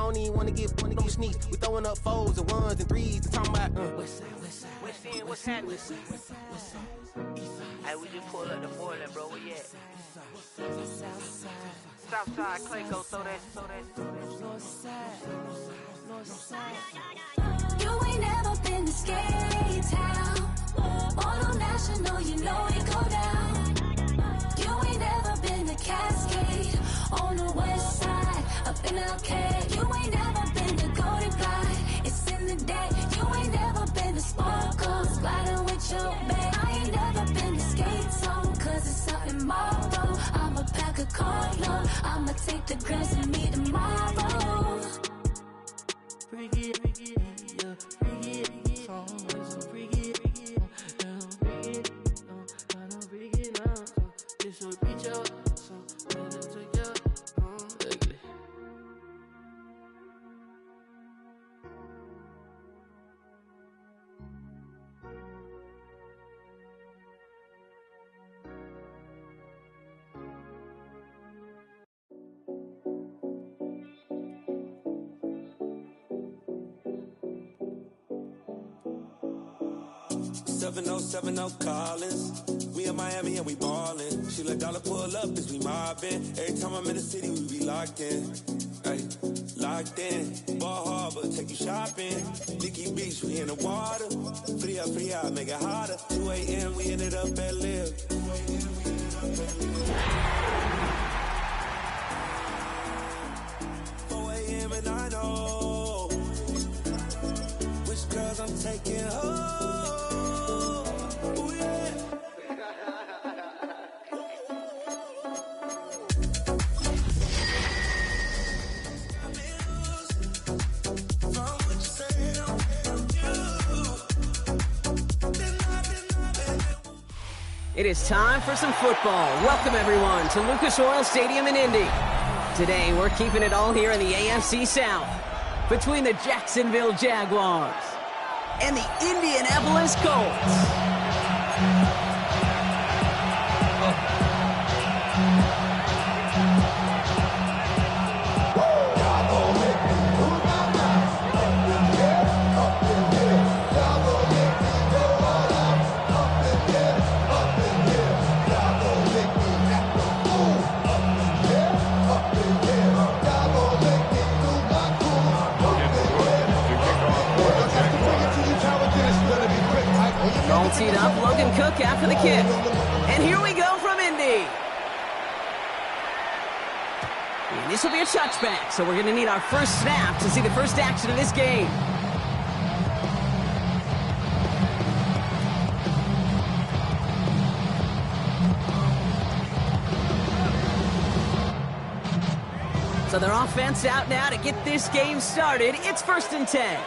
don't even wanna get no sneak. We throwing up fours and ones and threes. They talking about what's happening? Hey, we just pulled up the boiler, bro. Where you at? Southside, Clayco, throw that. You ain't never been to Skate Town. Mono National, you know it go down. You ain't never been to Cascade on the west side, up in Arcade. You ain't never been to Golden Glide, it's in the day. You ain't never been to Sparkles, gliding with your babe. I ain't never been to Skate Zone, cause it's out in Marlboro. I'ma pack a carload, I'ma take the grass and meet tomorrow. Freaky, yeah, freaky, song is so freaky, this will reach out, so better together, ugly. Collins. We in Miami and we ballin'. She let dollar pull up as we mobbin'. Every time I'm in the city, we be locked in. Ay, locked in. Ball Harbor, take you shopping. Nikki Beach, we in the water. Fria, make it hotter. 2 a.m., we ended up at Live. 4 a.m. and I know which girls I'm taking home. It is time for some football. Welcome, everyone, to Lucas Oil Stadium in Indy. Today, we're keeping it all here in the AFC South between the Jacksonville Jaguars and the Indianapolis Colts. All teed up, Logan Cook after the kick. And here we go from Indy. And this will be a touchback, so we're going to need our first snap to see the first action of this game. So their offense out now to get this game started. It's 1st and 10.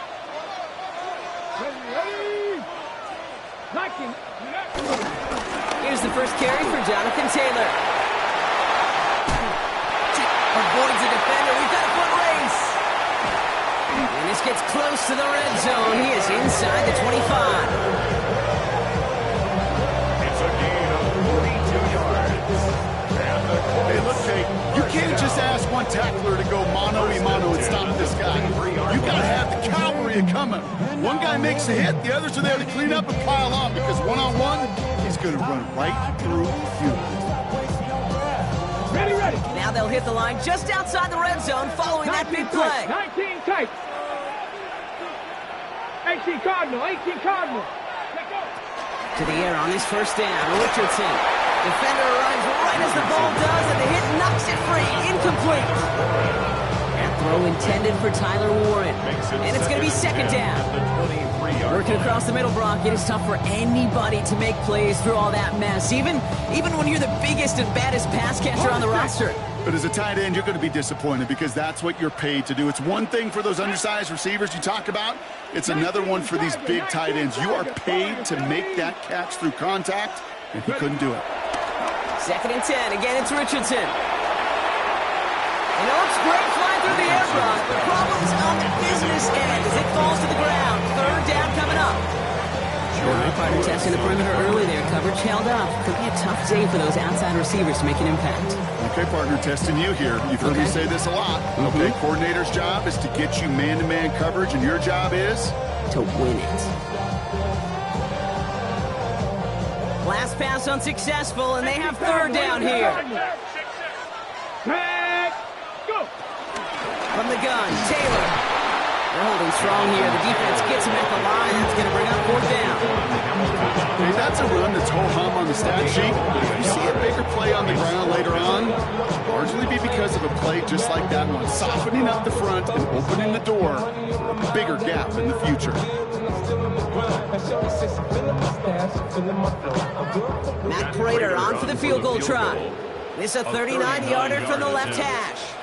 Here's the first carry for Jonathan Taylor. Avoids a defender. We've got a foot race. And this gets close to the red zone. He is inside the 25. It's a gain of 42 yards. Hey, look, Jake, you can't just ask one tackler to go mano-a-mano and stop this guy. You got to have the cavalry coming. One guy makes a hit, the others are there to clean up and pile on, because one-on-one, he's going to run right through you. Ready. Now they'll hit the line just outside the red zone following that big play. 19 tight. 18 Cardinal. To the air on his first down, Richardson. Defender arrives right as the ball does, and the hit knocks it free. Incomplete. And throw intended for Tyler Warren. And it's going to be 2nd down. Working across the middle, Brock, it is tough for anybody to make plays through all that mess, even when you're the biggest and baddest pass catcher on the roster. But as a tight end, you're going to be disappointed because that's what you're paid to do. It's one thing for those undersized receivers you talk about. It's another one for these big tight ends. You are paid to make that catch through contact, and he couldn't do it. 2nd and 10. Again, it's Richardson. And it looks great flying through the air, Brock. The problem's on the business end as it falls to the ground. 3rd down coming up. Sure, partner testing the perimeter early there. Coverage held up. Could be a tough day for those outside receivers to make an impact. Okay, partner, testing you here. You've heard me say this a lot. Okay, coordinator's job is to get you man-to-man coverage, and your job is? To win it. Last pass unsuccessful, and they have third down here. Go! From the gun, Taylor. They're holding strong here. The defense gets him at the line. That's going to bring up fourth down. Hey, that's a run that's ho-hum on the stat sheet. But if you see a bigger play on the ground later on, largely be because of a play just like that one, softening up the front and opening the door for a bigger gap in the future. Matt Prater on for the field goal try. This a 39-yarder from the left hash.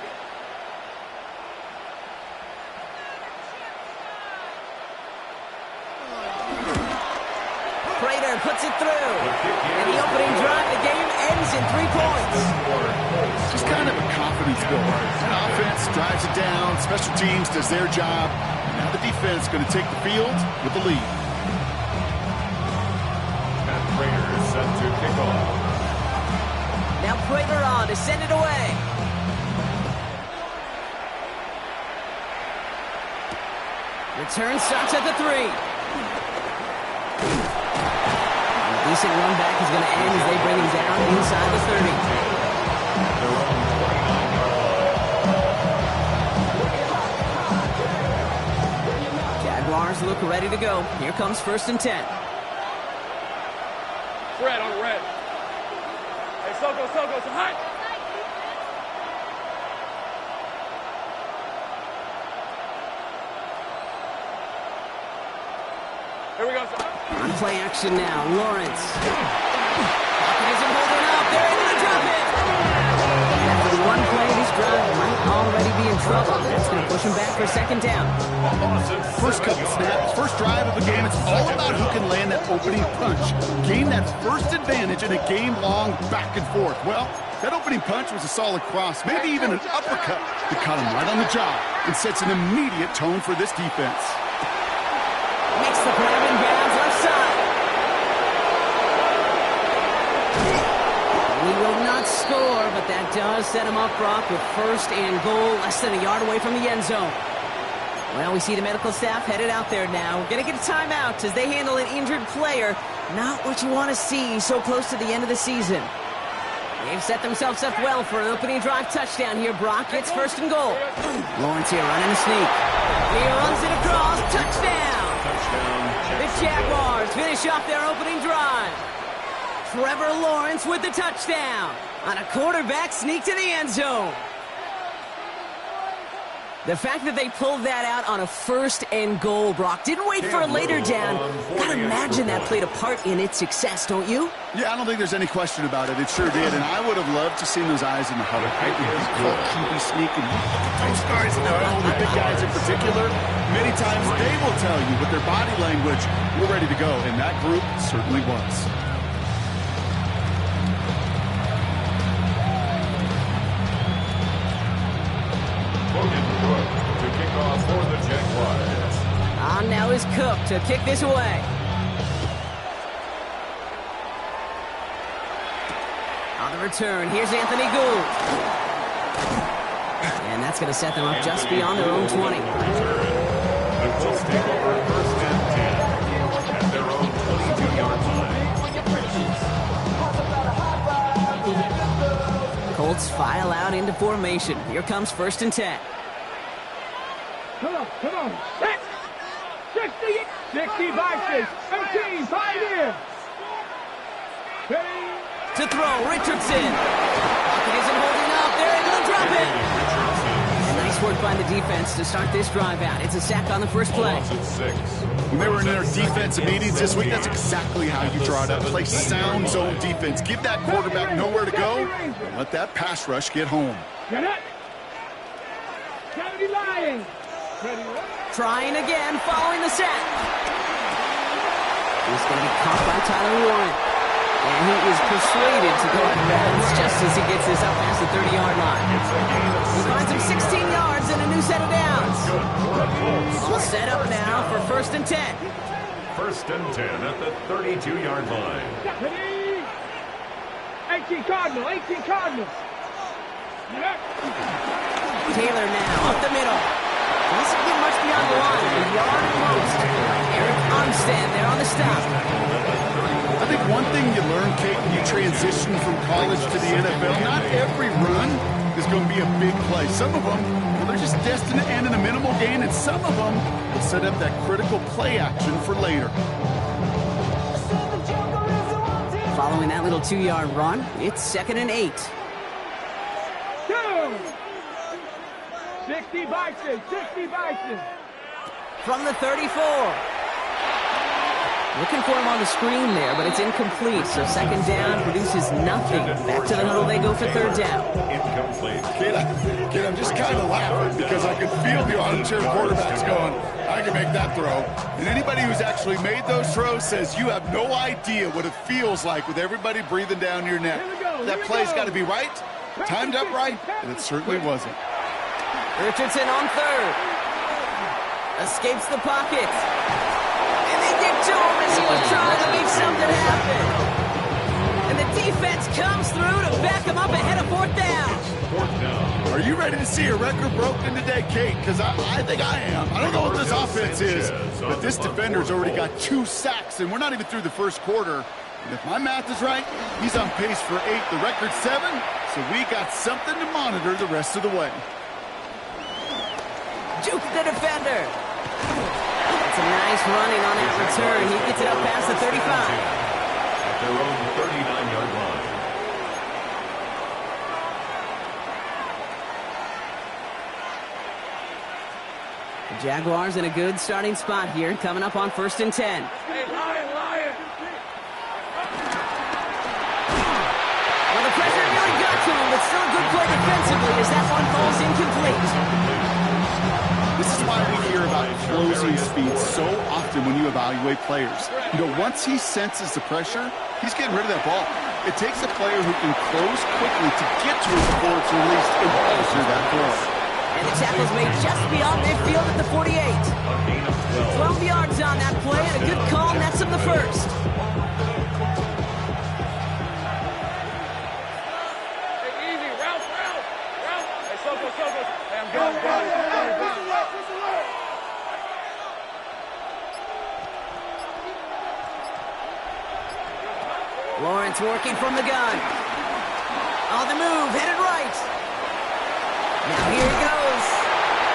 Prater puts it through. And the opening drive, the game ends in 3 points. Just kind of a confidence builder. An offense drives it down. Special teams does their job. Now the defense going to take the field with the lead. Matt Prater is set to kick off. Now Prater on to send it away. Return starts at the 3. A decent run back is going to end as they bring him down inside the 30. Jaguars look ready to go. Here comes 1st and 10. Red on red. Hey, Soko, it's hot. Here we go, son. On play action now, Lawrence. Pocket isn't holding up. They're able to drop it. And after the one play, this drive might already be in trouble. That's going to push him back for 2nd down. First couple snaps, first drive of the game, it's all about who can land that opening punch. Gain that first advantage in a game-long back and forth. Well, that opening punch was a solid cross, maybe even an uppercut that caught him right on the jaw and sets an immediate tone for this defense. Makes the grab in bounds left side. He will not score, but that does set him up, Brock, with 1st and goal, less than a yard away from the end zone. Well, we see the medical staff headed out there now. We're going to get a timeout as they handle an injured player. Not what you want to see so close to the end of the season. They've set themselves up well for an opening drive touchdown here. Brock gets 1st and goal. Lawrence here running a sneak. He runs it across. Touchdown! The Jaguars finish off their opening drive. Trevor Lawrence with the touchdown on a quarterback sneak to the end zone. The fact that they pulled that out on a 1st and goal, Brock, didn't wait for a later down. Gotta imagine that played a part in its success, don't you? Yeah, I don't think there's any question about it. It sure did, and I would have loved to see those eyes in the huddle. QB sneak and those guys in the huddle, the big guys in particular, many times they will tell you with their body language, we're ready to go, and that group certainly was. To kick off for the Jaguars. On now is Cook to kick this away. On the return, here's Anthony Gould. And that's going to set them up just beyond their own 20. The Colts take over 1st and 10 at their own 22-yard line. Colts file out into formation. Here comes 1st and 10. Come on. 60, 65, 17, 5 in. To throw, Richardson. Pocket isn't holding up. They're able to drop it. And nice work by the defense to start this drive out. It's a sack on the first play. When they were in their defensive meetings this week, that's exactly how you draw it up. Play sound zone defense. Give that quarterback nowhere to go, and let that pass rush get home. Get it. Kennedy lying. Trying again, following the sack. He's going to be caught by Tyler Warren. And he is persuaded to go out of bounds just as he gets this up past the 30-yard line. He finds him 16 yards and a new set of downs. All set up now for 1st and 10. first and 10 at the 32-yard line. 18 Cardinals, 18 Cardinals. Taylor now up the middle. Doesn't get much beyond the line. A yard at most. Eric Armstead there on the stop. I think one thing you learn, Kate, when you transition from college to the NFL, not every run is going to be a big play. Some of them, well, they're just destined to end in a minimal gain, and some of them will set up that critical play action for later. Following that little 2-yard run, it's 2nd and 8. 60 Bison, 60 Bison. From the 34. Looking for him on the screen there, but it's incomplete. So 2nd down produces nothing. Back to the huddle they go for 3rd down. Incomplete. Kid, I'm just kind of laughing because I can feel the armchair quarterbacks going, I can make that throw. And anybody who's actually made those throws says you have no idea what it feels like with everybody breathing down your neck. That play's got to be right, timed up right, and it certainly wasn't. Richardson on 3rd. Escapes the pocket. And they get to him as he was trying to make something happen. And the defense comes through to back him up ahead of 4th down. 4th down. Are you ready to see a record broken today, Kate? Because I think I am. I don't know what this offense is, but this defender's already got 2 sacks, and we're not even through the first quarter. And if my math is right, he's on pace for 8, the record 7, so we got something to monitor the rest of the way. Juke the defender. It's a nice running on that return. He gets it up past the 35. At their own 39-yard line. The Jaguars in a good starting spot here, coming up on 1st and 10. Hey, Lion. Well, the pressure really got to him, but still a good play defensively as that one falls incomplete. This is why we hear about closing speed so often when you evaluate players. You know, once he senses the pressure, he's getting rid of that ball. It takes a player who can close quickly to get to it before it's released and alter that throw. And the tackle's made just beyond midfield at the 48. 12 yards on that play and a good call, and that's him the first. Hey, easy, route. Hey, Soko. Hey, I'm going. Lawrence working from the gun. On the move, headed right. Now here he goes.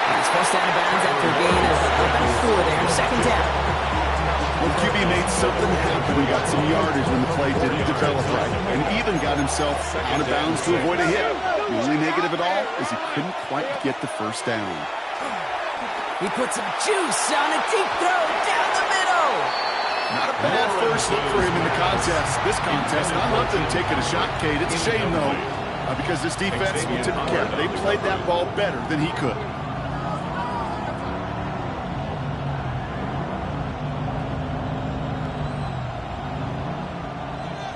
And he's forced out of bounds after a gain of about 4 there. 2nd down. Well, QB made something happen. He got some yardage when the play didn't develop right, and even got himself out of bounds to avoid a hit. The only negative at all is he couldn't quite get the 1st down. He put some juice on a deep throw down the middle. Not a bad first look for him in the contest. This contest, not nothing taking a shot, Kate. It's a shame, though, because this defense, will tip the cap. They played that ball better than he could.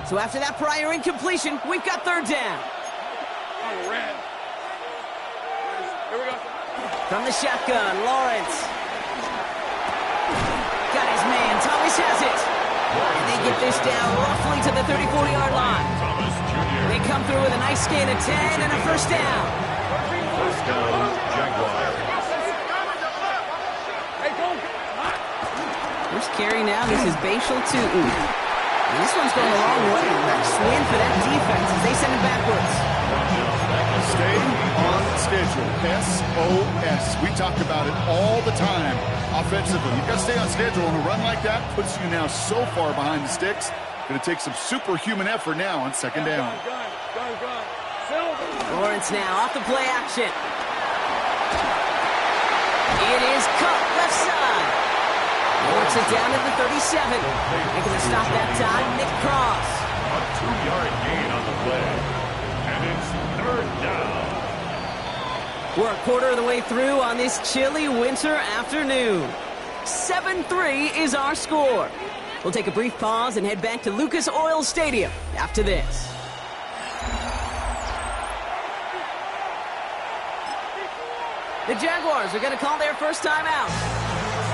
So after that prior incompletion, we've got 3rd down. Oh, red. Here we go. From the shotgun, Lawrence. Got his man. Thomas has it. And they get this down roughly to the 34-yard line. They come through with a nice gain of 10 and a 1st down. 1st down, Jaguars. First carry now. This is Bashal Tootin. And this one's going a long way. Nice win for that defense as they send it backwards. Stay on schedule. SOS. We talk about it all the time. Offensively, you've got to stay on schedule, and a run like that puts you now so far behind the sticks. Going to take some superhuman effort now on 2nd down. Lawrence now off the play action. It is cut left side. Lawrence it down to the 37. Making the stop that time, Nick Cross. A 2-yard gain on the play. And it's 3rd down. We're a quarter of the way through on this chilly winter afternoon. 7-3 is our score. We'll take a brief pause and head back to Lucas Oil Stadium after this. The Jaguars are going to call their first time out.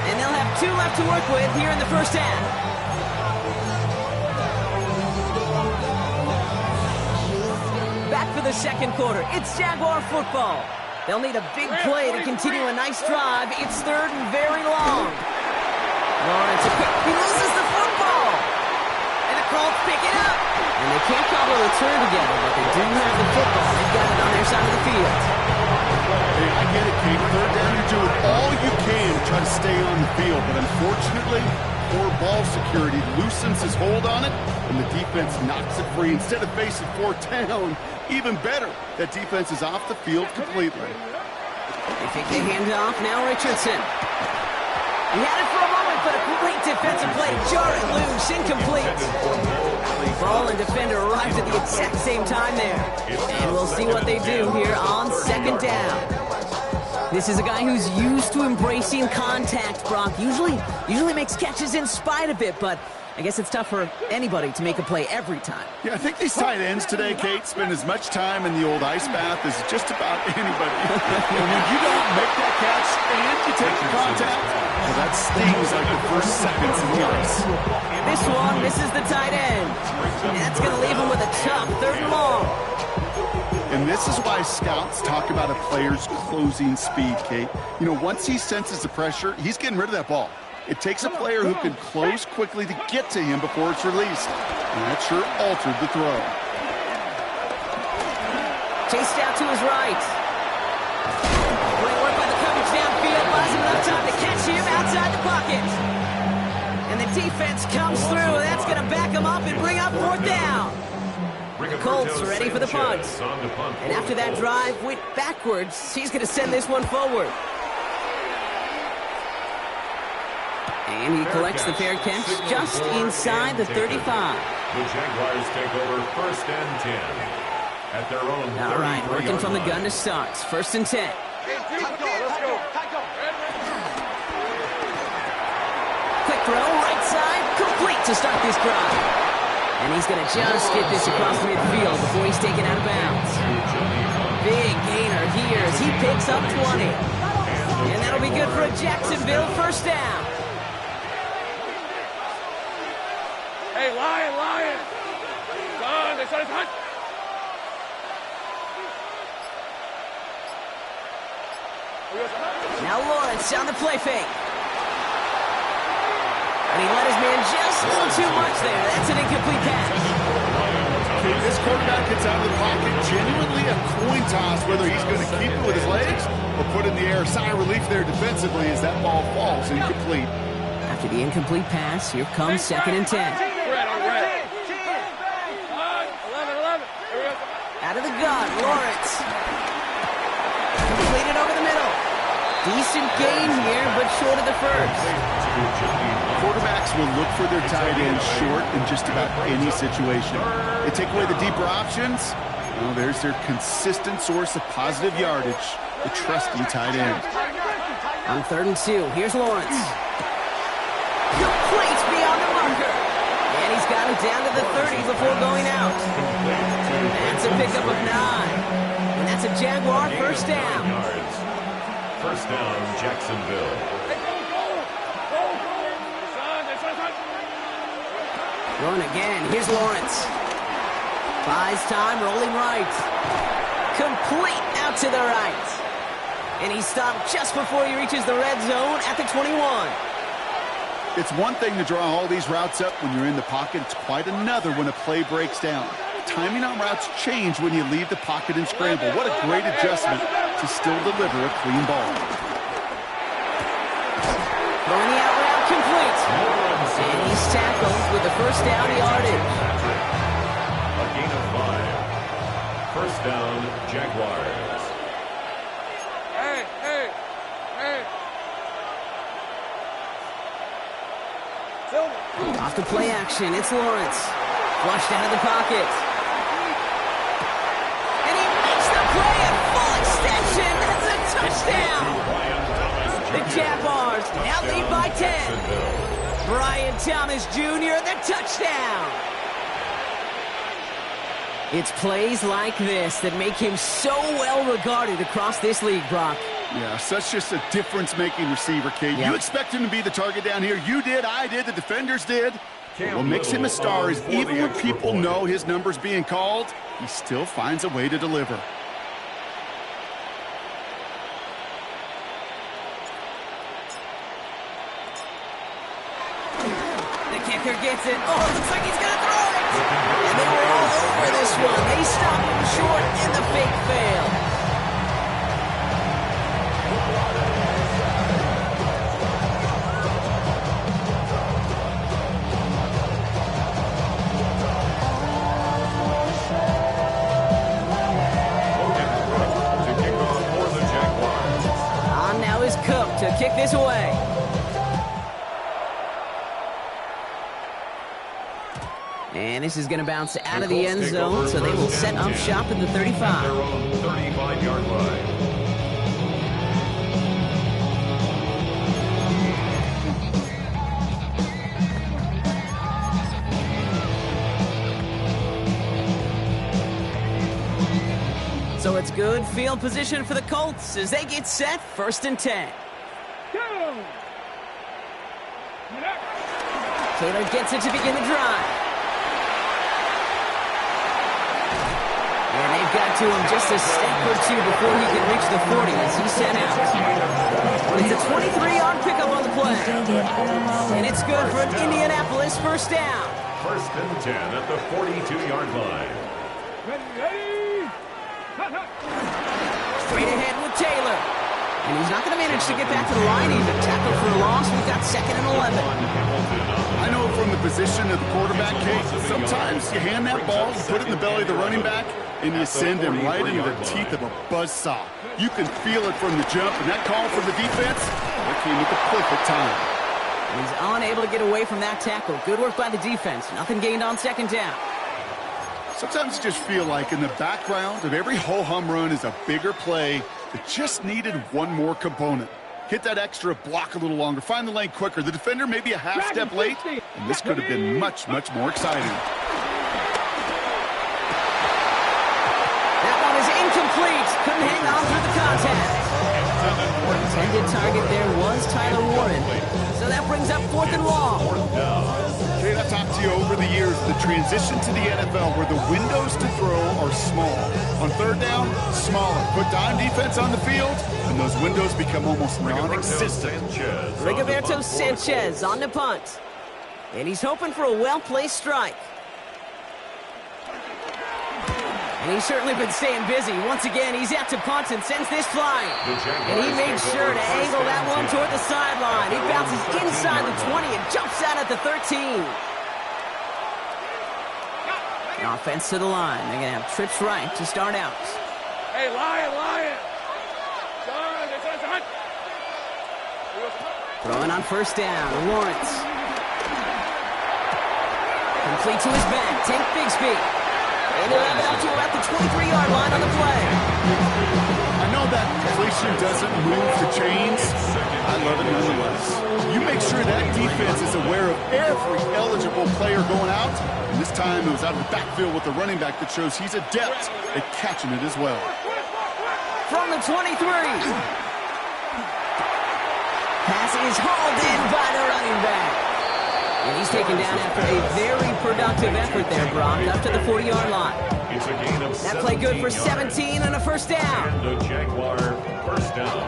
And they'll have 2 left to work with here in the first half. Back for the second quarter. It's Jaguar football. They'll need a big play to continue a nice drive. It's 3rd and very long. Lawrence, he loses the football. And the Colts pick it up. And they can't cobble a return together, but they do have the football. They've got it on their side of the field. Hey, I get it, Kate. 3rd down, you're doing all you can to try to stay on the field. But unfortunately, poor ball security loosens his hold on it, and the defense knocks it free. Instead of facing 4th down, even better, that defense is off the field completely. They take the handoff. Now Richardson. He had it for a moment, but a great defensive play to jar it loose. Incomplete. Ball and defender arrived at the exact same time there. And we'll see what they do here on 2nd down. This is a guy who's used to embracing contact, Brock. Usually makes catches in spite of it, but I guess it's tough for anybody to make a play every time. Yeah, I think these tight ends today, Kate, spend as much time in the old ice bath as just about anybody. And when you don't make that catch and you take the contact, well, that stings like the first seconds in the ice. This one misses the tight end. And that's going to leave him with a tough 3rd and long. And this is why scouts talk about a player's closing speed, Kate. You know, once he senses the pressure, he's getting rid of that ball. It takes a player who can close quickly to get to him before it's released. And that sure altered the throw. Chased out to his right. Great work by the coverage downfield. Buys him enough time to catch him outside the pocket. And the defense comes through. That's going to back him up and bring up 4th down. The Colts are ready for the punt. And after that drive went backwards, he's going to send this one forward. And he collects the fair catch just inside the 35. The Jaguars take over 1st and 10 at their own. All right, working from the gun to start. 1st and 10. Quick throw, right side, complete to start this drive. And he's going to just get this across midfield before he's taken out of bounds. Big gainer here as he picks up 20. And that'll be good for a Jacksonville 1st down. Hey, Lion! Son, they started hunt. Now Lawrence on the play fake. And he let his man just a little too much there. That's an incomplete pass. Okay, this quarterback gets out of the pocket, genuinely a coin toss whether he's going to keep it with his legs or put it in the air. Sigh of relief there defensively as that ball falls incomplete. After the incomplete pass, here comes 2nd and 10. Out of the gun, Lawrence. Completed over the middle. Decent gain here, but short of the first. Quarterbacks will look for their tight ends short in just about any situation. They take away the deeper options. Well, there's their consistent source of positive yardage, the trusty tight end. On 3rd and 2, here's Lawrence. Complete beyond the marker. And he's got it down to the 30 before going out. That's a pickup of 9. And that's a Jaguar 1st down. 1st down, Jacksonville. Going again. Here's Lawrence. Buys time, rolling right. Complete out to the right. And he stopped just before he reaches the red zone at the 21. It's one thing to draw all these routes up when you're in the pocket. It's quite another when a play breaks down. Timing on routes change when you leave the pocket and scramble. What a great adjustment to still deliver a clean ball. Throwing the out route complete. And he's tackled with the 1st down yardage. A gain of 5. 1st down, Jaguars. Hey! Off the play action, it's Lawrence. Flushed out of the pocket. And he makes the play at full extension. That's a touchdown. The Jaguars now lead by 10. Brian Thomas Jr., the touchdown. It's plays like this that make him so well regarded across this league, Brock. Yeah, such just a difference-making receiver, Kate. Yep. You expect him to be the target down here. You did, I did, the defenders did. What makes him a star is even when people know his number's being called, he still finds a way to deliver. The kicker gets it. Oh, it looks like he's going to throw it. And they were all over this one. They stopped him short, and the fake failed. Cook to kick this away. And this is going to bounce out of the end zone, so they will set up shop at the 35. Their own 35-yard line. So it's good field position for the Colts as they get set, 1st and 10. Taylor gets it to begin the drive. And they've got to him just a step or two before he can reach the 40 as he's sent out. It's a 23-yard pickup on the play. And it's good for an Indianapolis 1st down. 1st and 10 at the 42-yard line. Straight ahead with Taylor. And he's not going to manage to get back to the line even. Tackle for a loss. We've got 2nd and 11. I know from the position of the quarterback, Kate, sometimes you hand that ball, you put it in the belly of the running back, and you send him right into the teeth of a buzzsaw. You can feel it from the jump, and that call for the defense, that came at the perfect time. And he's unable to get away from that tackle. Good work by the defense. Nothing gained on 2nd down. Sometimes you just feel like in the background of every ho-hum run is a bigger play that just needed one more component. Hit that extra block a little longer, find the lane quicker. The defender may be a half step late, and this could have been much, much more exciting. That one is incomplete. Couldn't hang on through the contact. Intended target there was Tyler Warren. So that brings up 4th and long. Jade, I've talked to you over the years, the transition to the NFL where the windows to throw are small. On 3rd down, smaller. Put dime defense on the field, and those windows become almost non-existent. Rigoberto Sanchez on the punt. And he's hoping for a well-placed strike. And he's certainly been staying busy. Once again, he's out to punt and sends this flying. And he made sure to angle that one toward the sideline. He bounces inside the 20 and jumps out at the 13. Offense to the line. They're going to have trips right to start out. Hey, Lion! Throwing on 1st down. Lawrence. Complete to his back. Tank Bigsby. And he'll have it up to about the 23-yard line on the play. I know that completion doesn't move the chains. I love it nonetheless. You make sure that defense is aware of every eligible player going out. And this time it was out of the backfield with the running back that shows he's adept at catching it as well. From the 23. Pass is hauled in by the running back. And he's taken down after a very productive effort there, Brock, up to the 40-yard line. It's a gain of that play good for 17 and a 1st down. And the Jaguar 1st down.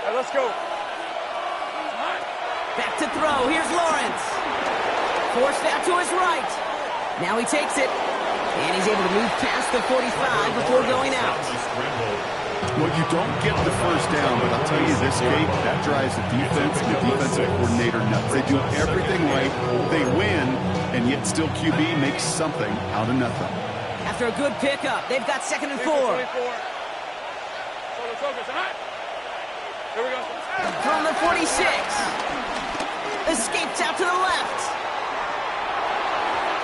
Hey, let's go. Back to throw. Here's Lawrence. Forced out to his right. Now he takes it, and he's able to move past the 45 before going out. Well, you don't get the 1st down, but I'll tell you this, Kate, that drives the defense and the defensive coordinator nuts. They do everything right, they win, and yet still QB makes something out of nothing. After a good pickup, they've got 2nd and 4. Here we go. From the 46. Escapes out to the left.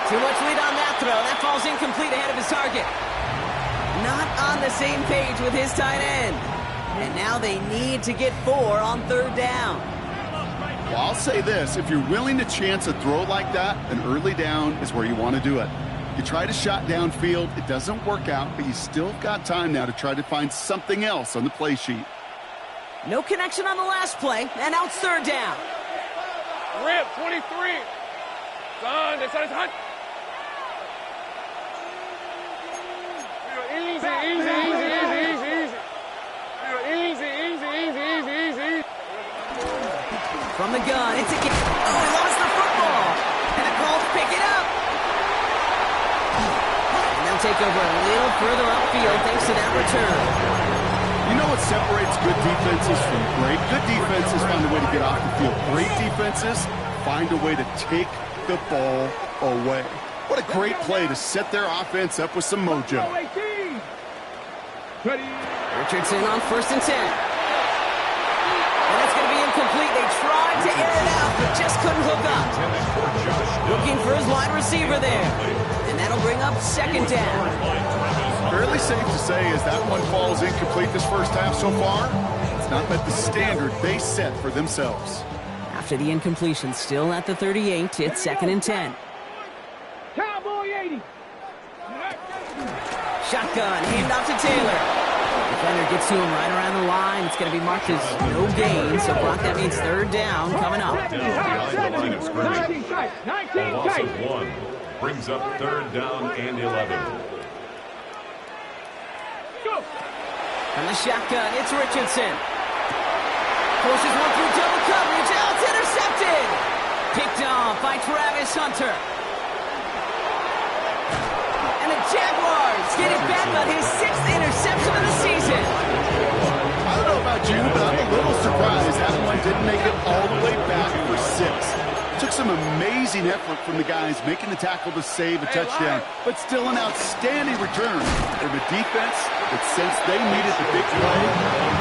Too much lead on that throw. That falls incomplete ahead of his target. Not on the same page with his tight end. And now they need to get 4 on 3rd down. Well, I'll say this. If you're willing to chance a throw like that, an early down is where you want to do it. You try to shot downfield, it doesn't work out, but you still got time now to try to find something else on the play sheet. No connection on the last play, and now it's third down. Rip, 23. Son, that's hot. Easy. From the gun, it's a kick. Oh, he lost the football. And the Colts pick it up. And they'll take over a little further upfield thanks to that return. You know what separates good defenses from great? Good defenses find a way to get off the field. Great defenses find a way to take the ball away. What a great play to set their offense up with some mojo. Richardson on 1st and 10. And that's going to be incomplete. They tried to air it out, but just couldn't hook up. Looking for his wide receiver there. And that'll bring up 2nd down. Fairly safe to say as that one falls incomplete this first half so far, it's not met the standard they set for themselves. After the incompletion, still at the 38, it's 2nd and 10. Cowboy 80. Shotgun, handoff to Taylor. Defender gets to him right around the line. It's going to be marked as no gain, so Brock, that means 3rd down coming up. Down behind the line of scrimmage. A loss of 1 brings up 3rd down and 11. From the shotgun, it's Richardson. Forces one through double coverage. Now it's intercepted. Picked off by Travis Hunter. And the Jaguars get it back on his 6th interception of the season. I don't know about you, but I'm a little surprised that one didn't make it all the way back for 6. Took some amazing effort from the guys making the tackle to save a touchdown, but still an outstanding return from a defense that sensed they needed the big play.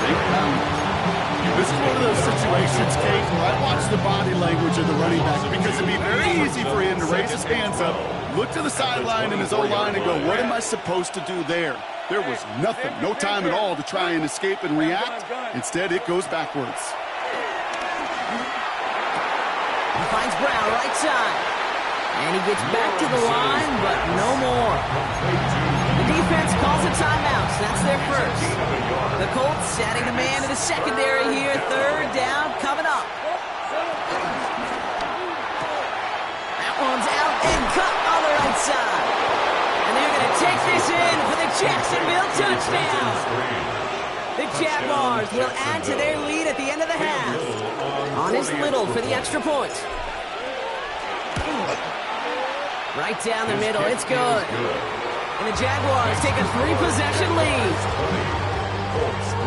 They found it. This is one of those situations, Kate, where I watch the body language of the running back because it'd be very easy for him to raise his hands up, look to the sideline in his O-line and go, what am I supposed to do there? There was nothing, no time at all to try and escape and react. Instead, it goes backwards. He finds Brown right side. And he gets back to the line, but no more. The defense calls a timeout. That's their first. The Colts adding a man to the secondary here. 3rd down coming up. That one's out and cut on the right side. And they're going to take this in for the Jacksonville touchdown. The Jaguars will add to their lead at the end of the half. On is Little for the extra point. Right down the middle, it's good. And the Jaguars take a 3-possession lead. Colts 3.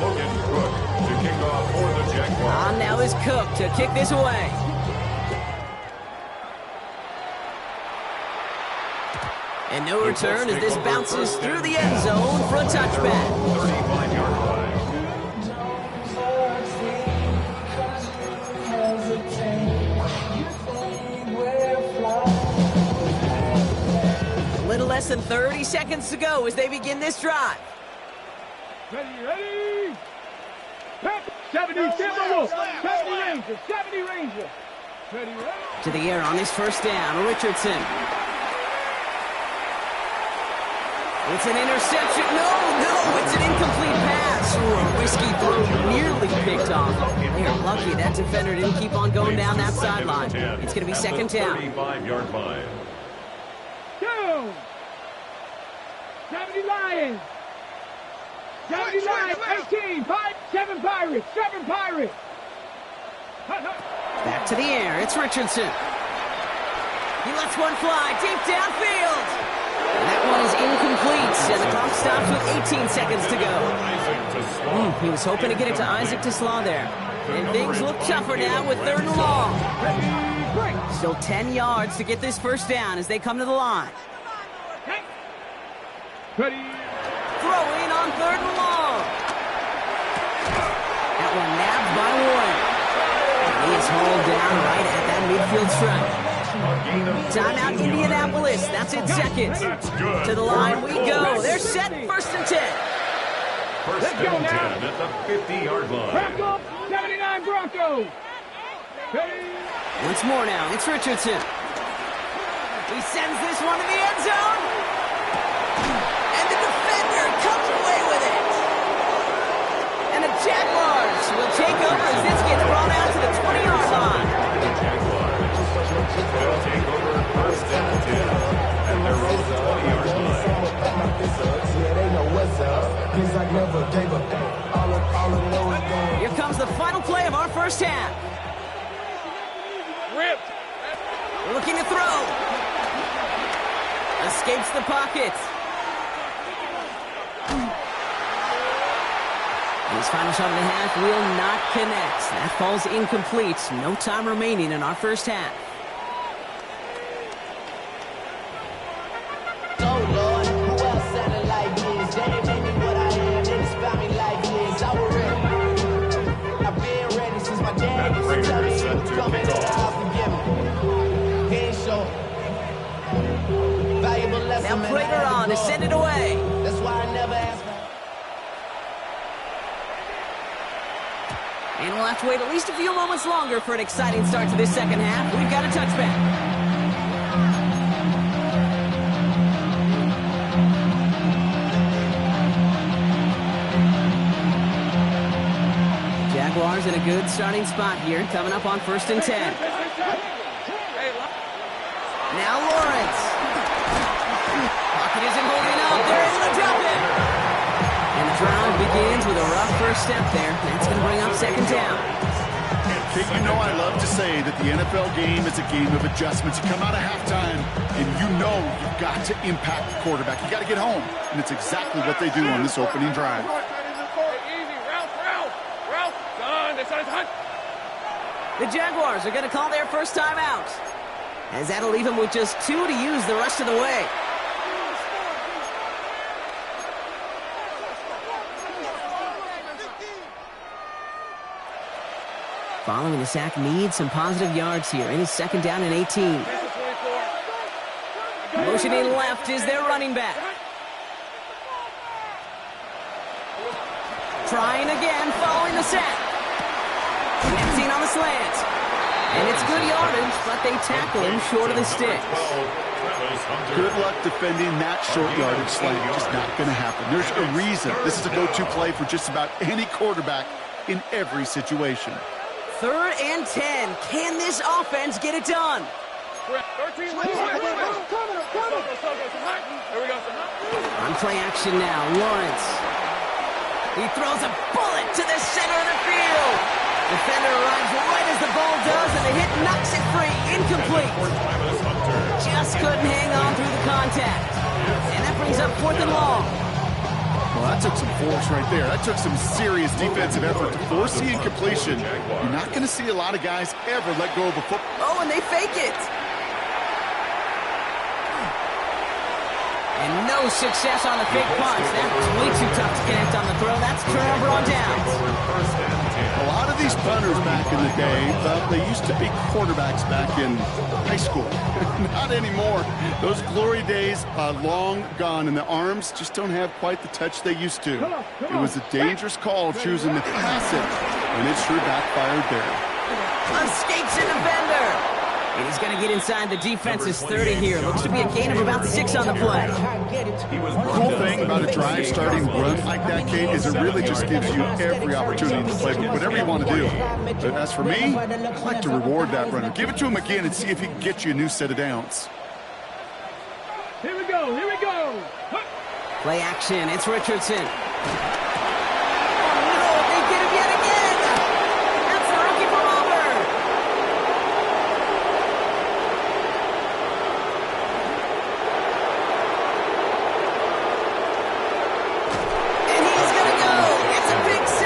Logan Cook to kick off for the Jaguars. On now is Cook to kick this away. And no return as this bounces through the end zone for a touchback. 35-yard line. A little less than 30 seconds to go as they begin this drive. Ready. Pep, 70, 70 Ranger, 70 Ranger. Ready. To the air on his 1st down, Richardson. It's an interception. No, it's an incomplete pass. Ooh, a risky throw, nearly picked off. They are lucky that defender didn't keep on going down that sideline. It's going to be 2nd down. 35-yard line. 70 Lions. 70 Lions, 18, 7 Pirates, 7 Pirates. Back to the air, it's Richardson. He lets one fly deep downfield. And that one is incomplete, and the clock stops with 18 seconds to go. He was hoping to get it to Isaac Teslaw there. And things look tougher now with 3rd and long. Still 10 yards to get this 1st down as they come to the line. Ready. Throw in on 3rd and long. That one nabbed by Warren. He is hauled down right at that midfield stripe. Timeout Indianapolis. That's it, 2nd. To the line we go. They're set 1st and 10. 1st and 10 at the 50-yard line. 79 Broncos. Once more now, it's Richardson. He sends this one to the end zone. And the defender comes away with it. And the Jaguars will take over as this gets brought out to the 20-yard line. The Jaguars will take over first and 10 at their own 20-yard line. Here comes the final play of our first half. Ripped. We're looking to throw. Escapes the pocket. His final shot of the half will not connect. That falls incomplete. No time remaining in our first half. Oh Lord, who else sounded like this? They made me what I am, they inspire me like this. I was ready. I've been ready since my dad used to tell me he was coming and I'll forgive him. He ain't so valuable lesson. Now Prater on to send it away. That's why I never asked. And we'll have to wait at least a few moments longer for an exciting start to this second half. We've got a touchback. Jaguars in a good starting spot here, coming up on 1st and 10. Now Lawrence. Pocket isn't holding up. They're able to drop it. And the drive begins with a rough first step there. That's going to bring up second down. Kate, you know I love to say that the NFL game is a game of adjustments. You come out of halftime, and you know you've got to impact the quarterback. You got to get home, and it's exactly what they do on this opening drive. Easy. Ralph. Done. They started to hunt. The Jaguars are going to call their first time out, as that'll leave them with just 2 to use the rest of the way. Following the sack needs some positive yards here. In his second down and 18. Motioning left is their running back. Trying again following the sack. Connecting on the slant. And it's good yardage, but they tackle him short of the sticks. Good luck defending that short yardage slant. Just not going to happen. There's a reason. This is a go-to play for just about any quarterback in every situation. 3rd and 10. Can this offense get it done? 13. Here we go. On play action now, Lawrence. He throws a bullet to the center of the field. Defender arrives right as the ball does, and the hit knocks it free. Incomplete. Just couldn't hang on through the contact. And that brings up 4th and long. Well, that took some force right there. That took some serious defensive effort to force the incompletion. You're not going to see a lot of guys ever let go of a football. Oh, and they fake it. And no success on the fake punch. That was way too tough to connect on the throw. That's turnover on downs. A lot of these punters back in the day, they used to be quarterbacks back in high school. Not anymore. Those glory days are long gone, and the arms just don't have quite the touch they used to. It was a dangerous call choosing to pass it, and it sure backfired there. Escapes a defender. And he's going to get inside the defense's 30 here. Looks to be a gain of about 6 on the play. The cool thing about a drive starting run like that, Kate, is it really just gives you every opportunity to play whatever you want to do. But as for me, I'd like to reward that runner. Give it to him again and see if he can get you a new set of downs. Here we go. Play action. It's Richardson. Oh, no, they get him yet again. That's the rookie from Auburn. And he's going to go. It's a big 6.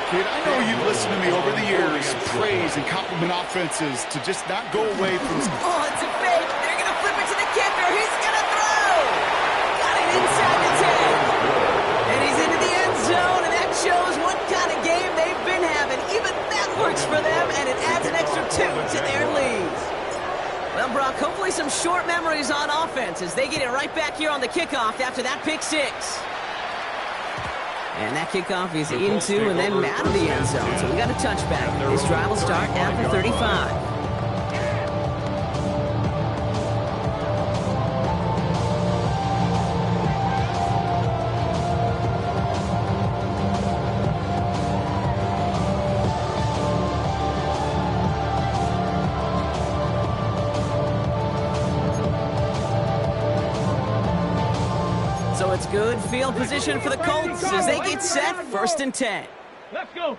Kid, I know you've listened to me over the years praise and compliment offenses to just not go away from... Oh, it's a fake. They're going to flip it to the kicker. He's going to throw. Got it inside the 10. And he's into the end zone, and that shows what kind of game they've been having. Even that works for them, and it adds an extra 2 to their lead. Well, Brock, hopefully some short memories on offense as they get it right back here on the kickoff after that pick 6. And that kickoff is into and then out of the end zone. So we got a touchback. This drive will start after 35. So it's good field position for the Colts as they get set, 1st and 10. Let's go.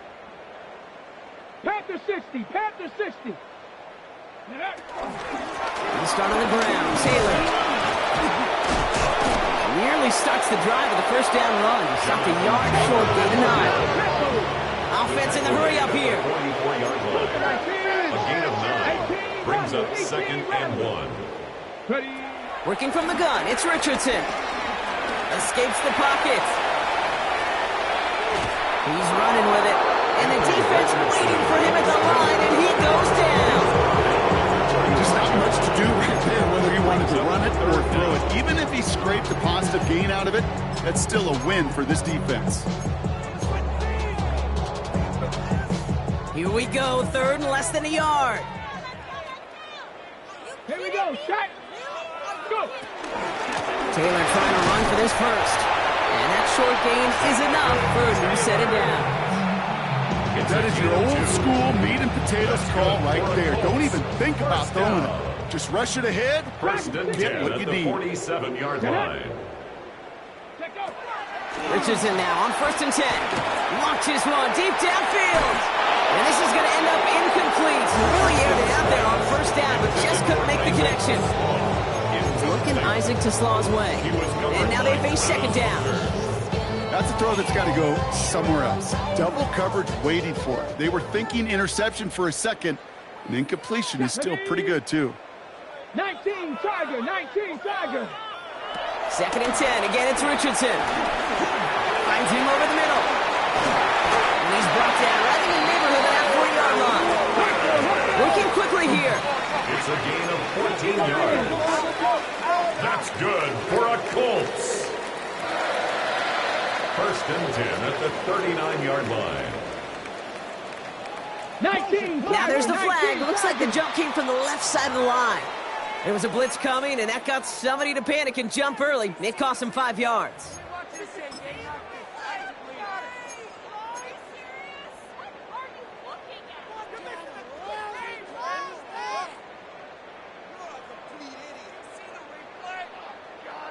Panther 60, Panther 60. He start on the ground. Taylor nearly starts the drive with a first down run. Stopped a yard short, gain of 9. Offense in the hurry up here. 44-yard line. A gain of 9 brings up 2nd and 1. Working from the gun, it's Richardson. Escapes the pocket. He's running with it. And the defense waiting for him at the line, and he goes down. Just not much to do right there, whether he wanted to run it or throw it. Even if he scraped a positive gain out of it, that's still a win for this defense. Here we go, 3rd and less than a yard. Here we go, shot. Go. Taylor trying to run for this first. And that short gain is enough for a new set it down. That is your old school meat and potatoes call right there. Don't even think about throwing it. Just rush it ahead, 1st and 10 what you at the need. 47-yard line. Richardson now on 1st and 10. Launches one deep downfield. And this is going to end up incomplete. Really aired it out there on 1st down, but just couldn't make the connection. Looking Isaac to Slaw's way. And now they face 2nd down. That's a throw that's got to go somewhere else. Double coverage waiting for it. They were thinking interception for a second, and incompletion is still pretty good, too. 19 Tiger, 19 Tiger. 2nd and 10. Again, it's Richardson. Finds him over the middle. And he's brought down right in the neighborhood of that 40-yard line. Working quickly here. It's a gain of 14 yards. That's good for a Colts. 1st and 10 at the 39-yard line. 19. Now there's the flag. Looks like the jump came from the left side of the line. There was a blitz coming, and that got somebody to panic and jump early. It cost him 5 yards.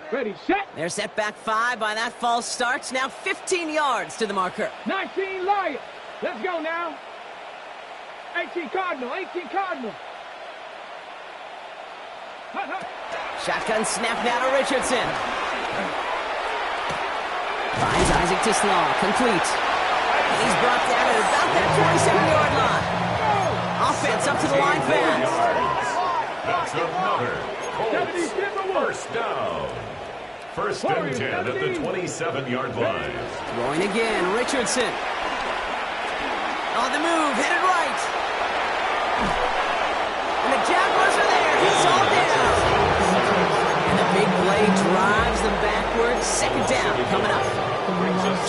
Ready, set. They're set back 5 by that false start. Now 15 yards to the marker. 19 Lion. Let's go now. 18 Cardinal, 18 Cardinal. Shotgun snap now to Richardson. Finds Isaac to Slaw. Complete. And he's brought down at about that 27-yard line. Offense up to the line fast. That's another Colts 1st down. 1st and 10 at the 27-yard line. Throwing again, Richardson. On the move, headed right. And the Jaguars are there. He's all down. And a big play drives them backwards. 2nd down coming up.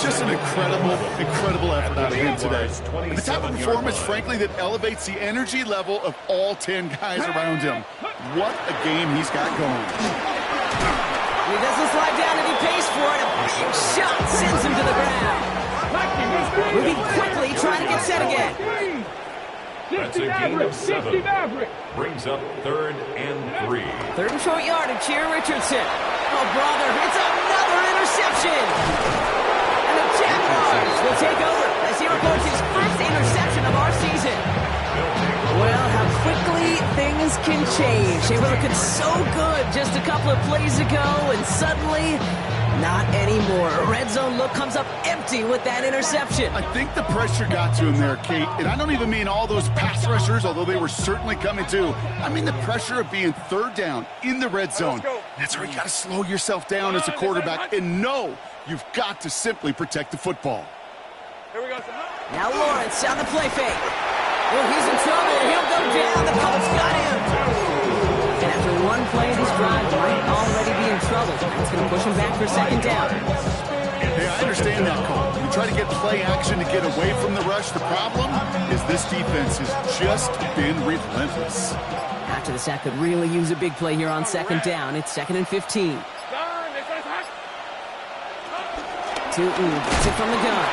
Just an incredible effort out of him today. And the type of performance, frankly, that elevates the energy level of all 10 guys around him. What a game he's got going. He doesn't slide down and he pays for it. A big shot sends him to the ground. Moving quickly, trying to get set again. That's a gain of 7. Brings up 3rd and 3. 3rd and short yardage here, Richardson. Oh, brother, it's another interception. And the Jaguars will take over as he records his 1st interception of our season. Well, how quickly things can change. They were looking so good just a couple of plays ago, and suddenly, not anymore. A red zone look comes up empty with that interception. I think the pressure got to him there, Kate. And I don't even mean all those pass rushers, although they were certainly coming too. I mean the pressure of being 3rd down in the red zone. That's where you got to slow yourself down as a quarterback and know you've got to simply protect the football. Here we go. Now Lawrence on the play fake. Oh, he's in trouble. He'll go down. The Colts got him. And after one play, this drive might already be in trouble. It's going to push him back for 2nd down. Yeah, I I understand that call. You try to get play action to get away from the rush. The problem is this defense has just been relentless. After the sack could really use a big play here on second down. It's 2nd and 15. Tootin gets it from the gun.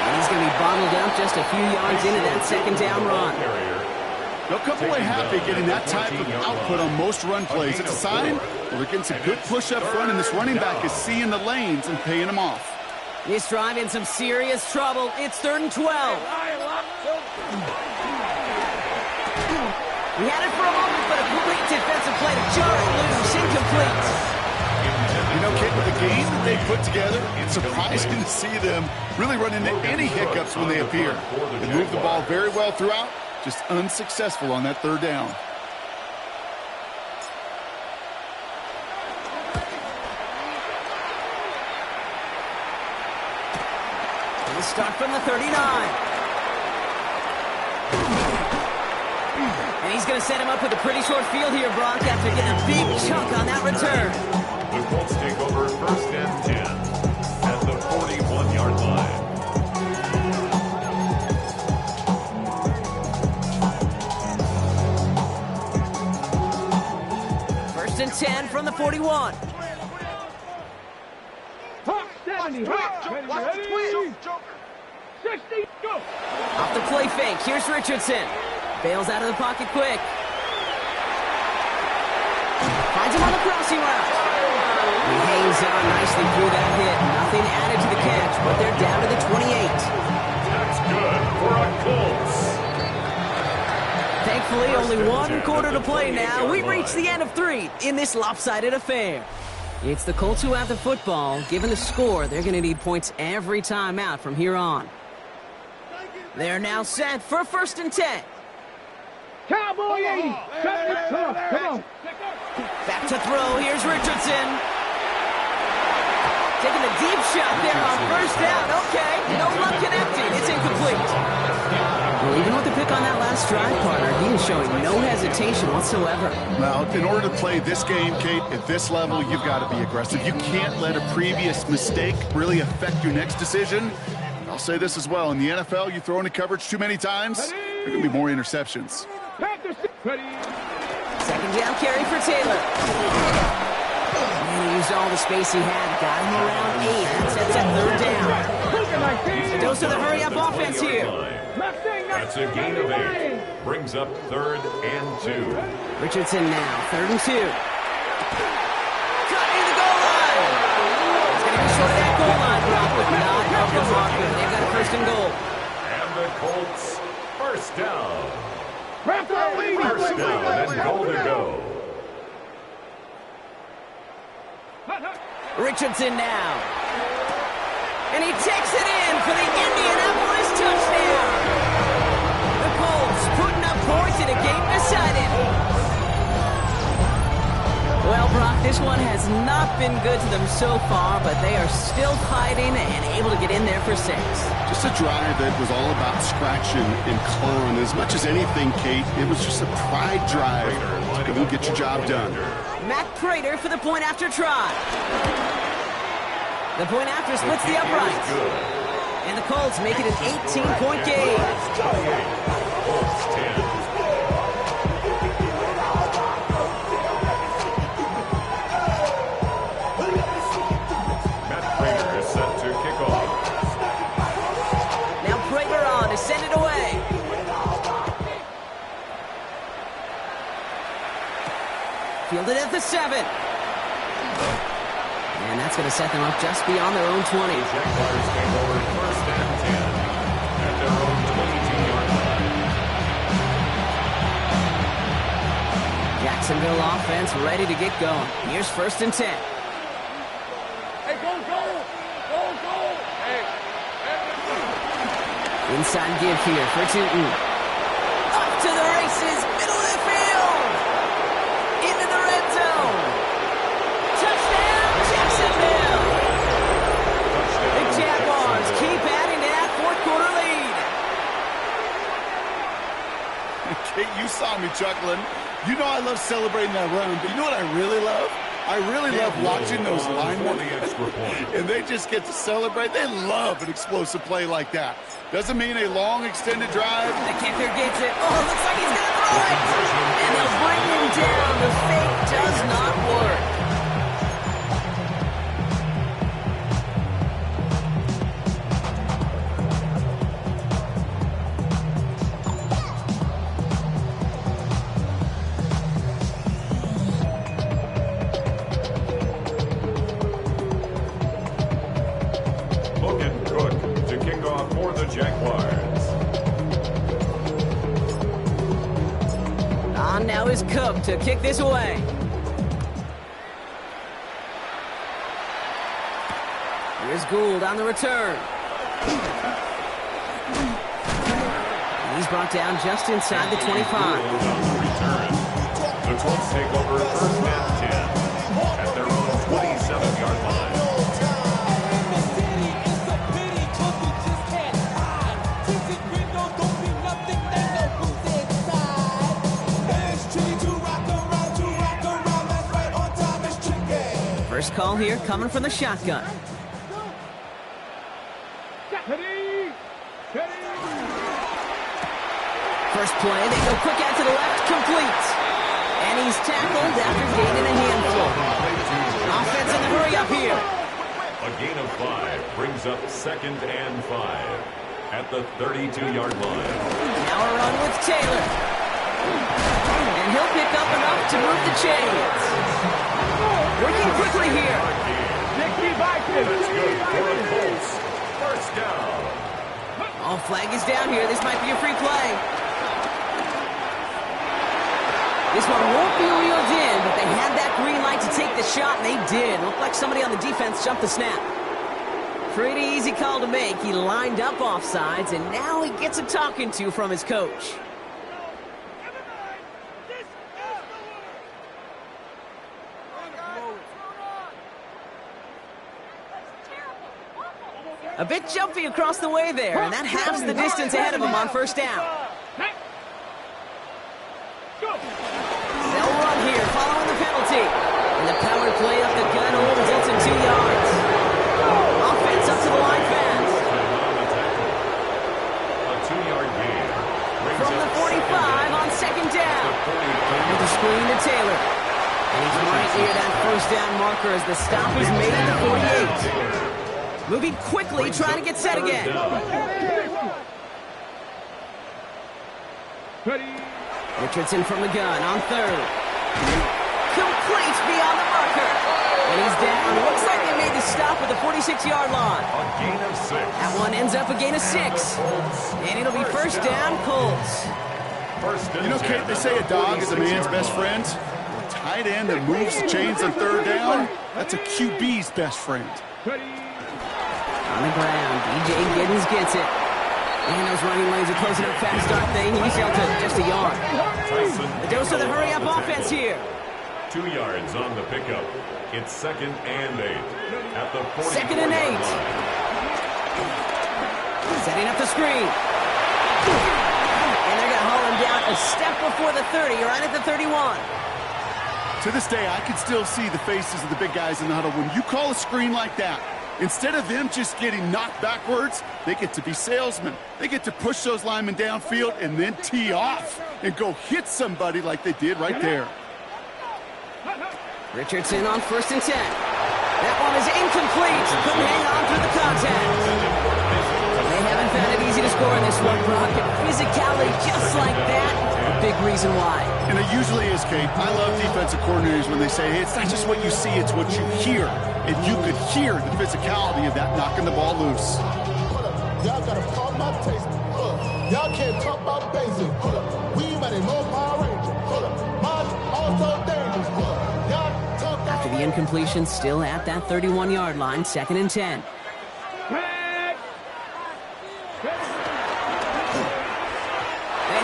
And he's going to be bottled up just a few yards into that second down run. They'll come away happy getting that type of output on most run plays. It's a sign they're getting some good push up front, and this running back is seeing the lanes and paying them off. This drive in some serious trouble. It's 3rd and 12. We had it for a moment, but a great defensive play to jar it loose. Incomplete. You know, Kate, with the game that they put together, it's surprising to see them really run into any hiccups when they appear. They move the ball very well throughout, just unsuccessful on that 3rd down. We'll start from the 39. And he's going to set him up with a pretty short field here, Brock, after getting a big chunk on that return. The Colts take over 1st and 10 at the 41-yard line. First and 10 from the 41. 70, ready? 60, go! Off the play fake, here's Richardson. Bails out of the pocket quick. Finds him on the crossing route. He hangs on nicely through that hit. Nothing added to the catch, but they're down to the 28. That's good for a Colts. Thankfully, only 1 quarter to play now. We reach the end of 3 in this lopsided affair. It's the Colts who have the football. Given the score, they're going to need points every time out from here on. They're now set for 1st and 10. Cowboy 80. Come on. Back to throw. Here's Richardson. Taking a deep shot there on 1st down. Okay, no luck connecting. It's incomplete. Well, even with the pick on that last drive, partner, he is showing no hesitation whatsoever. Now, in order to play this game, Kate, at this level, you've got to be aggressive. You can't let a previous mistake really affect your next decision. I'll say this as well. In the NFL, you throw into coverage too many times, there are going to be more interceptions. Second down carry for Taylor. And he used all the space he had. Got him around 8. That sets up 3rd down. A dose of the hurry-up offense here. That's a gain of 8. Brings up 3rd and 2. Richardson now, 3rd and 2. Cutting the goal line. It's going to be short of that goal line, Brock, but not of the marker. They've got a 1st and goal. And the Colts, 1st down. 1st down and goal to go. Richardson now. And he takes it in for the Indianapolis touchdown. The Colts putting up points in a game decided. Well, Brock, this one has not been good to them so far, but they are still fighting and able to get in there for 6. Just a drive that was all about scratching and clawing. As much as anything, Kate, it was just a pride drive to go get your job done. Matt Prater for the point after try. The point after splits the uprights. And the Colts make it an 18-point game. Colts 10. Matt Prater is set to kick off. Now Prater on to send it away. Fielded at the 7. And that's going to set them up just beyond their own 20. Jaguars take over 1st and 10 at their own 22-yard line. Jacksonville offense ready to get going. Here's 1st and 10. Hey, go! Hey. Inside give here for Tootin. Up to the races, middle of the field. Into the red zone. Touchdown, Jacksonville. The Jaguars keep adding to that 4th quarter lead. Kate, you saw me chuckling. You know I love celebrating that run, but you know what I really love? I really love watching those linemen, and they just get to celebrate. They love an explosive play like that. Doesn't mean a long extended drive. The kicker gets it. Oh, looks like he's going to throw it. And they'll bring him down. The fake does not work. Now is Cook to kick this away. Here's Gould on the return. He's brought down just inside the 25. The Colts take over first and 10 at their own 27-yard line. First call here coming from the shotgun. First play, they go quick out to the left, complete. And he's tackled after gaining a handful. Offense in the hurry up here. A gain of 5 brings up 2nd and 5 at the 32-yard line. Now a run with Taylor. And he'll pick up enough to move the chains. Working quickly here. That's good for a Colts. First down. Oh, flag is down here. This might be a free play. This one won't be reeled in, but they had that green light to take the shot, and they did. Looked like somebody on the defense jumped the snap. Pretty easy call to make. He lined up offsides, and now he gets a talking to from his coach. A bit jumpy across the way there, and that halves the distance ahead of him on first down. They'll run here, following the penalty. And the power play up the gun holds it to 2 yards. Offense up to the line fast. A 2-yard gain. From the 45 on second down. With a screen to Taylor. And he's right near that first down marker as the stop is made at the 48. Moving quickly, trying to get set again. Richardson from the gun on third. Complete beyond the marker. And he's down. Looks like they made the stop at the 46-yard line. A gain of 6. That one ends up a gain of 6. And it'll be first down, Colts. You know, Kate, they say a dog is a man's best friend. A tight end that moves the chains on third down, that's a QB's best friend. On the ground, DJ Giddens gets it. And those running lanes are closing up fast start thing. He's held to just a yard. The dose of the hurry-up offense here. 2 yards on the pickup. It's 2nd and 8 at the 40. 2nd and 8. Setting up the screen. And they're going to haul him down a step before the 30, right at the 31. To this day, I can still see the faces of the big guys in the huddle. When you call a screen like that, instead of them just getting knocked backwards, they get to be salesmen. They get to push those linemen downfield and then tee off and go hit somebody like they did right there. Richardson on 1st and 10. That one is incomplete. Couldn't hang on through the contact. They haven't found it easy to score in this one, Brock. And physicality just like that, a big reason why. And it usually is, Kate. I love defensive coordinators when they say, hey, it's not just what you see, it's what you hear. And you could hear the physicality of that knocking the ball loose. Y'all gotta talk about taste. Y'all can't talk about basic. We might know Power Ranger. March also dangerous. After the incompletion, still at that 31-yard line, 2nd and 10. And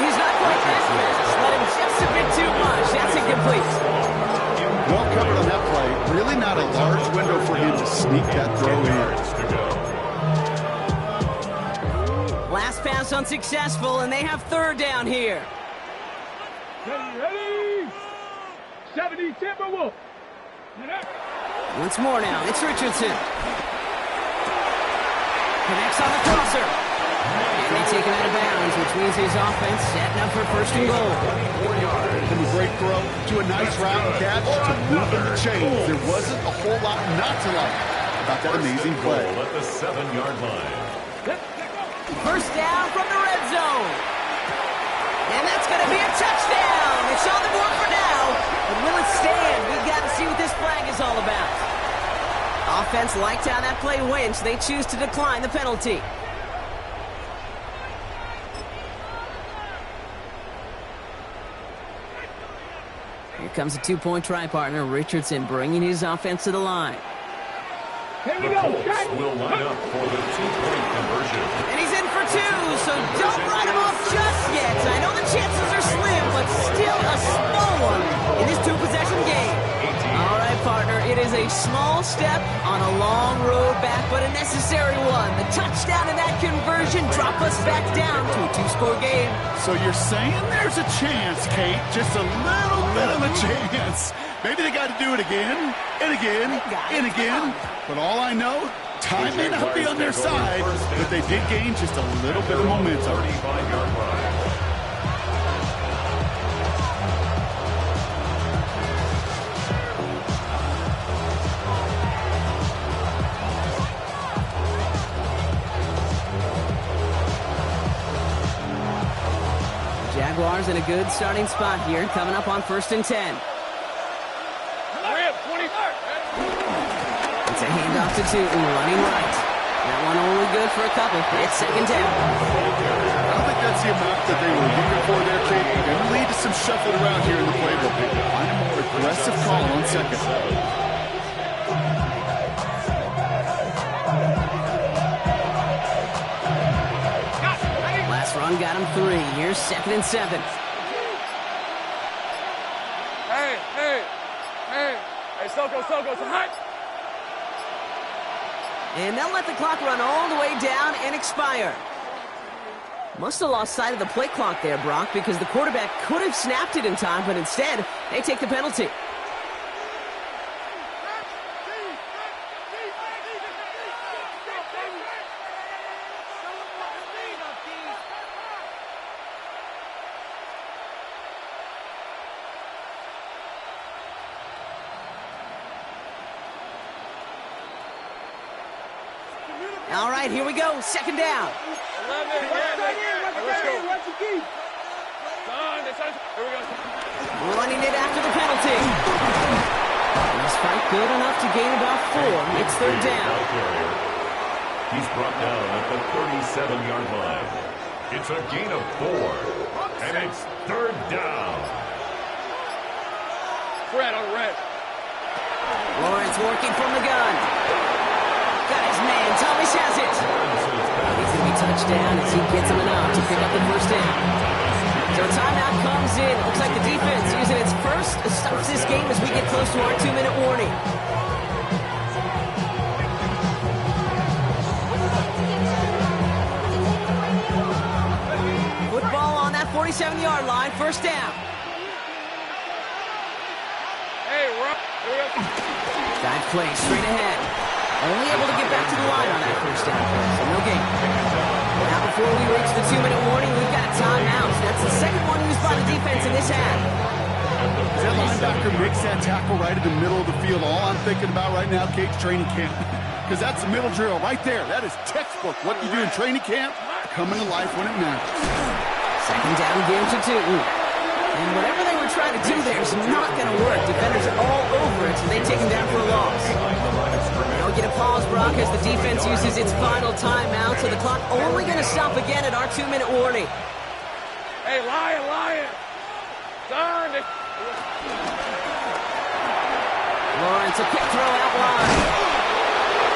he's not quite that fast. Let him just a bit too much. That's incomplete. Well covered on that play. Really not a large window for him to sneak that throw in. Last pass unsuccessful, and they have 3rd down here. Ready. 70 Timberwolves. Once more now, it's Richardson. Connects on the crosser. And they take him out of bounds, which means his offense setting up for first and goal. From a great throw to a nice route and catch to moving the chains. There wasn't a whole lot not to like about that amazing play. At the 7-yard line. First down from the red zone. And that's going to be a touchdown. It's on the board for now. But will it stand? We've got to see what this flag is all about. Offense liked how that play went. They choose to decline the penalty. Here comes a two-point try partner, Richardson, bringing his offense to the line. The Colts will line up for the two-point conversion. And he's in for two, so don't write him off just yet. I know the chances are slim, but still a small one in this two-possession game. All right, partner, it is a small step on a long road back, but a necessary one. The touchdown and that conversion drop us back down to a two-score game. So you're saying there's a chance, Kate, just a little bit of a chance. Maybe they got to do it again, and again, and again. But all I know, time may not be on their side, but they did gain just a little bit of momentum. 35-yard line. Jaguars in a good starting spot here, coming up on 1st and 10. It's a handoff to Tootin, running right. That one only good for a couple. It's second down. I don't think that's the amount that they were looking for there, Kate. It's going to lead to some shuffling around here in the playbook. Find a more aggressive call on second. Last run got him 3. Here's 2nd and 7. Hey, Soko, tonight. And they'll let the clock run all the way down and expire. Must have lost sight of the play clock there, Brock, because the quarterback could have snapped it in time, but instead, they take the penalty. All right, here we go. Second down. 11. Let's go. Here we go. Running it after the penalty. This fight good enough to gain about 4. It's third down. He's brought down at the 37-yard line. It's a gain of 4. And it's third down. Fred on red. Lawrence working from the gun. Got his man. Thomas has it. He's going to be touchdown as he gets him enough to pick up the first down. So a timeout comes in. Looks like the defense using its first stops this game as we get close to our 2-minute warning. Football on that 47-yard line. First down. Hey, we're up. Here we go. Dive play straight ahead. Only able to get back to the line on that first down play, so no gain. Now before we reach the 2-minute warning, we've got a timeout. That's the second one used by the defense in this half. That linebacker makes that tackle right in the middle of the field. All I'm thinking about right now, Kate's training camp. Because that's the middle drill right there. That is textbook. What you do in training camp, coming to life when it matters. Second down game to Tootin. And whatever they were trying to do there is not going to work. Defenders are all over it, so they take him down for a loss. They'll get a pause, Brock, as the defense uses its final timeout, so the clock only going to stop again at our 2-minute warning. Hey, Lion. Darn it. Lawrence, a quick throw out wide.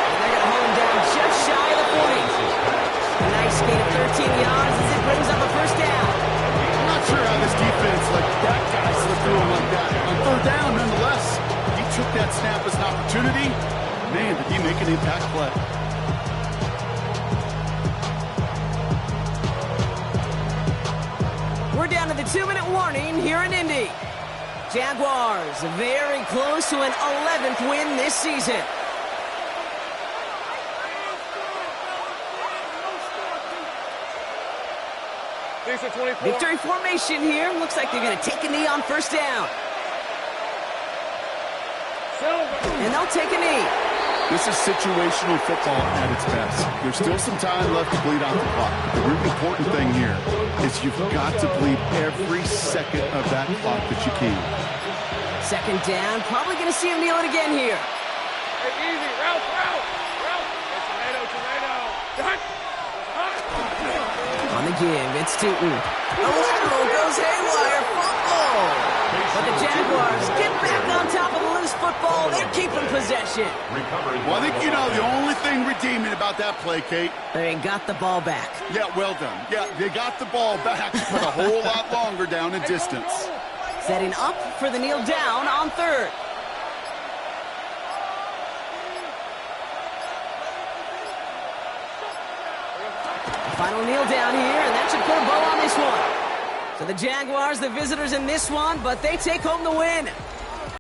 And they're going to hold him down just shy of the 40. A nice gain of 13 yards as it brings up a first down. I'm not sure how this defense, like that guy, slipped through him like that. On third down, nonetheless, he took that snap as an opportunity. Man, did he make an impact play. We're down to the 2-minute warning here in Indy. Jaguars very close to an 11th win this season. Victory formation here. Looks like they're going to take a knee on first down. And they'll take a knee. This is situational football at its best. There's still some time left to bleed out the clock. The really important thing here is you've got to bleed every second of that clock that you can. Second down. Probably going to see him kneel it again here. Hey, easy. Route. Tomato. On the give, it's Tootin. The lateral goes haywire. Fumble. But the Jaguars get back on top of the loose football. They're keeping possession. Well, I think you know the only thing redeeming about that play, Kate. They got the ball back. Yeah, well done. Yeah, they got the ball back, but a whole lot longer down in distance. Setting up for the kneel down on third. Final kneel down here, and that should put a bow on this one. So the Jaguars, the visitors in this one, but they take home the win.